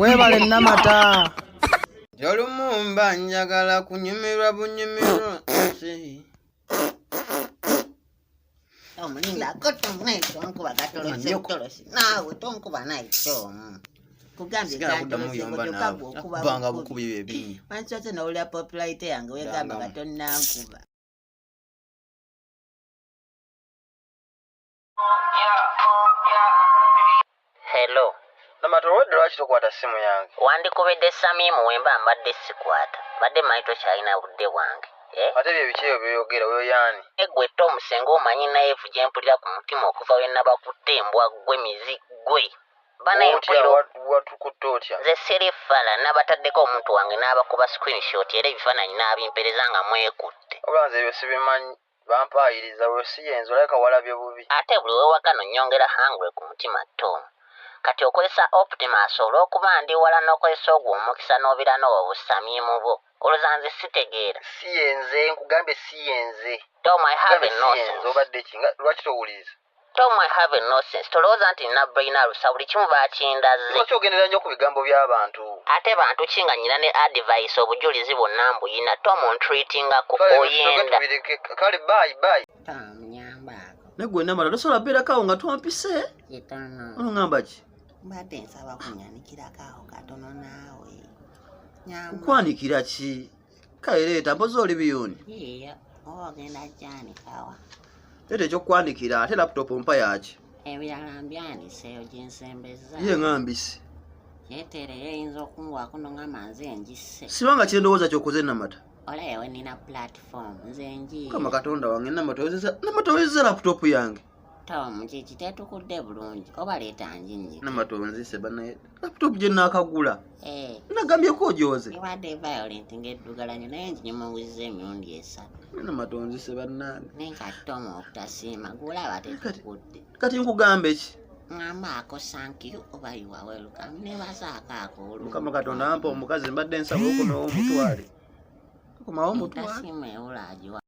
Webale Namata. Jolumumba njagala kunyumirwa bunyumirwa. Omulinda kotomneto nkuba gatolose nawe tonkuba naito. Kugambye banga bukubi bebinyo. Manchate na ule popularity yange wegamba gatonna nkuba. Hello. Namata olwedde lwaki tokwata simu yange? Wandikubidde Samimu wemba mbadde sikwata. Badde maito kyalina budde bwange. Ate bye biki by'oyogera oyo yaani? Egwe Tom Sengo omanyi naye vuje mpulira ku mutima okuva we nabakutte embwa gwe mizigwe. Bana empuliro watukutte otya? Nze Serifala nabataddeko omuntu wange n'abakuba screenshot era ebifaananyi n'abimpereza nga mwekutte. Obulanze ebyo sibimanyi bampaayiriza we siyenzo olabika walabye bubi. Ate buli wewagano nnyongera hangwe ku mutima Tom. Kati okozesa Optimus olw'okuba ndi wala n'okozesa ogwo omukisa n'obeera n'obusamiimu bwo. Olozanze sitegeera. Siyenze nkugambye siyenze. Tom, I have no sense. Obadde ki? Lwaki towuliza? Tom, I have no sense. Tolowooza nti nina brain alusa buli kimu baakindaze. Lwaki ogendera nnyo ku bigambo by'abantu? Ate bantu ki nga nyina ne advice obujulizi bwonna mbuyina. Tom ontreatingako oyenda. Kale bye. Tamnyambako. Negwe Namata tosobola beerakawo nga twampise. Kitono. Olungamba ki? Mbadde nsaba kunyanikirako katono naawe. Nyamba. Kukwanikira ki? Kale leeta mpozi oli biyuni. Iya, ogenda janikawa. Leeta ekyokukwanikira ate laptop mpa yaki? Ebirala mbyandiseeyo gyensembeza. Ye ngambisi. Yeetere yeyinza okungwako nongamba nze njise. Sibanga kyendowooza kyokoze Namata. Olayewe nina platform nze njiye. Kama Katonda wange Namata owezezza laptop yange. Tom kiki tetukudde bulungi oba leeta njinyi. Namata onzise banaye laptop gye naakagula. Nagambyeko ogyoze. Ibadde violent ng'eddugalanya naye njinyumawuzza emirundi 3. Namata onzise bannange. Nenga Tom okutasiima gulaba tetukudde. Kati nkugambe ki? Ngambako thank you oba you are welcome. Nebazaako akoolu. Mukama Katonda ampa omukazi mbadde nsaba okunowa omutwale. Kukomawo omutwale. Tasiima ewula agiwa.